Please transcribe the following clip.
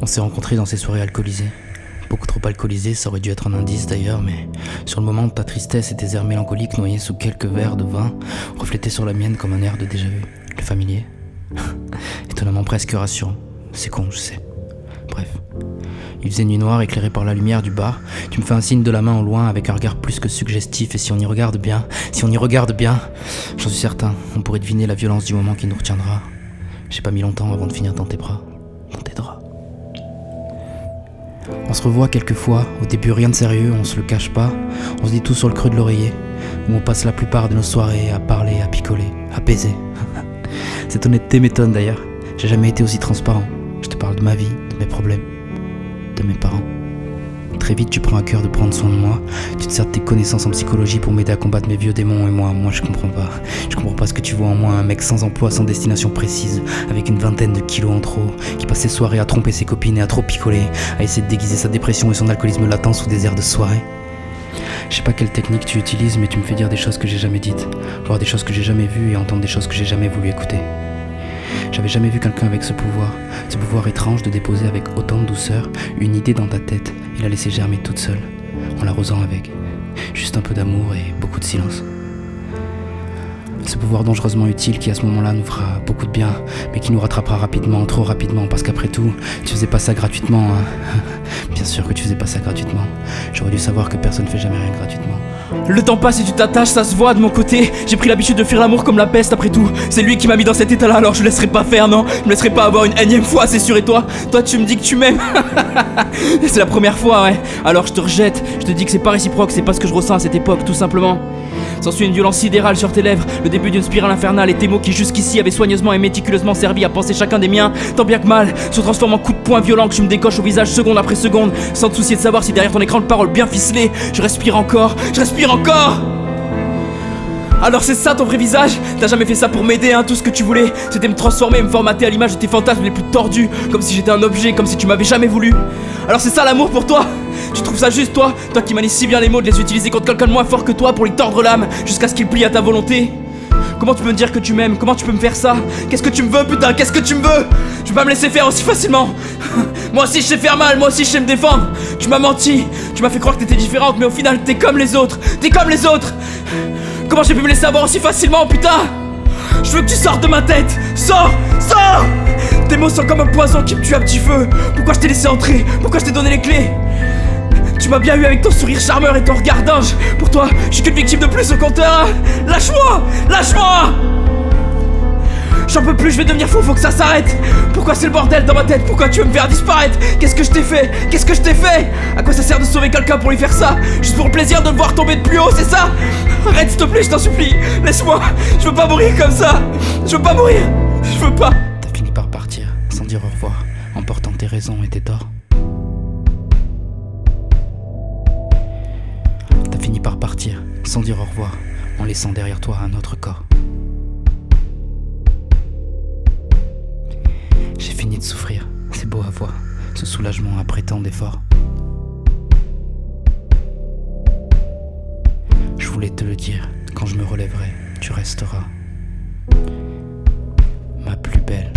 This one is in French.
On s'est rencontrés dans ces soirées alcoolisées. Beaucoup trop alcoolisées, ça aurait dû être un indice d'ailleurs, mais sur le moment, ta tristesse et tes airs mélancoliques noyés sous quelques verres de vin reflétaient sur la mienne comme un air de déjà-vu. Le familier. Étonnamment presque rassurant. C'est con, je sais. Bref. Il faisait nuit noire, éclairé par la lumière du bar. Tu me fais un signe de la main au loin avec un regard plus que suggestif. Et si on y regarde bien, j'en suis certain, on pourrait deviner la violence du moment qui nous retiendra. J'ai pas mis longtemps avant de finir dans tes bras, dans tes draps. On se revoit quelques fois, au début rien de sérieux, on se le cache pas. On se dit tout sur le creux de l'oreiller, où on passe la plupart de nos soirées à parler, à picoler, à baiser. Cette honnêteté m'étonne d'ailleurs, j'ai jamais été aussi transparent. Je te parle de ma vie, de mes problèmes, de mes parents. Très vite tu prends à cœur de prendre soin de moi. Tu te sers de tes connaissances en psychologie pour m'aider à combattre mes vieux démons. Et moi je comprends pas. Je comprends pas ce que tu vois en moi. Un mec sans emploi, sans destination précise, avec une vingtaine de kilos en trop, qui passe ses soirées à tromper ses copines et à trop picoler, à essayer de déguiser sa dépression et son alcoolisme latent sous des airs de soirée. Je sais pas quelle technique tu utilises, mais tu me fais dire des choses que j'ai jamais dites, voir des choses que j'ai jamais vues et entendre des choses que j'ai jamais voulu écouter. J'avais jamais vu quelqu'un avec ce pouvoir étrange de déposer avec autant de douceur une idée dans ta tête et la laisser germer toute seule, en l'arrosant avec juste un peu d'amour et beaucoup de silence. Ce pouvoir dangereusement utile qui à ce moment-là nous fera beaucoup de bien, mais qui nous rattrapera rapidement, trop rapidement, parce qu'après tout, tu faisais pas ça gratuitement, hein. Bien sûr que tu faisais pas ça gratuitement. J'aurais dû savoir que personne fait jamais rien gratuitement. Le temps passe et tu t'attaches, ça se voit de mon côté. J'ai pris l'habitude de fuir l'amour comme la peste après tout. C'est lui qui m'a mis dans cet état-là, alors je laisserai pas faire, non. Je me laisserai pas avoir une énième fois, c'est sûr. Et toi tu me dis que tu m'aimes. C'est la première fois, ouais. Alors je te rejette, je te dis que c'est pas réciproque, c'est pas ce que je ressens à cette époque, tout simplement. S'ensuit une violence sidérale sur tes lèvres, le début d'une spirale infernale et tes mots qui jusqu'ici avaient soigneusement et méticuleusement servi à penser chacun des miens, tant bien que mal, se transforment en coups de poing violents que je me décoche au visage seconde après seconde, sans te soucier de savoir si derrière ton écran de parole bien ficelé, je respire encore. Alors c'est ça ton vrai visage? T'as jamais fait ça pour m'aider, hein? Tout ce que tu voulais, c'était me transformer, me formater à l'image de tes fantasmes les plus tordus, comme si j'étais un objet, comme si tu m'avais jamais voulu. Alors c'est ça l'amour pour toi? Tu trouves ça juste, toi qui manies si bien les mots, de les utiliser contre quelqu'un de moins fort que toi pour lui tordre l'âme, jusqu'à ce qu'il plie à ta volonté? Comment tu peux me dire que tu m'aimes? Comment tu peux me faire ça? Qu'est-ce que tu me veux, putain? Qu'est-ce que tu me veux? Tu peux pas me laisser faire aussi facilement. Moi aussi je sais faire mal, moi aussi je sais me défendre. Tu m'as menti, tu m'as fait croire que t'étais différente, mais au final t'es comme les autres. Comment j'ai pu me laisser avoir aussi facilement, putain? Je veux que tu sortes de ma tête. Sors! Tes mots sont comme un poison qui me tue à petit feu. Pourquoi je t'ai laissé entrer? Pourquoi je t'ai donné les clés? Tu m'as bien eu avec ton sourire charmeur et ton regard dingue. Pour toi, je suis qu'une victime de plus au compteur. Lâche-moi! J'en peux plus, je vais devenir fou, faut que ça s'arrête. Pourquoi c'est le bordel dans ma tête? Pourquoi tu veux me faire disparaître? Qu'est-ce que je t'ai fait? À quoi ça sert de sauver quelqu'un pour lui faire ça? Juste pour le plaisir de le voir tomber de plus haut, c'est ça? Arrête s'il te plaît, je t'en supplie. Laisse-moi, je veux pas mourir comme ça. Je veux pas. T'as fini par partir, sans dire au revoir, en portant tes raisons et tes torts. T'as fini par partir, sans dire au revoir, en laissant derrière toi un autre corps. J'ai fini de souffrir, c'est beau à voir, ce soulagement après tant d'efforts. Je voulais te le dire, quand je me relèverai, tu resteras ma plus belle.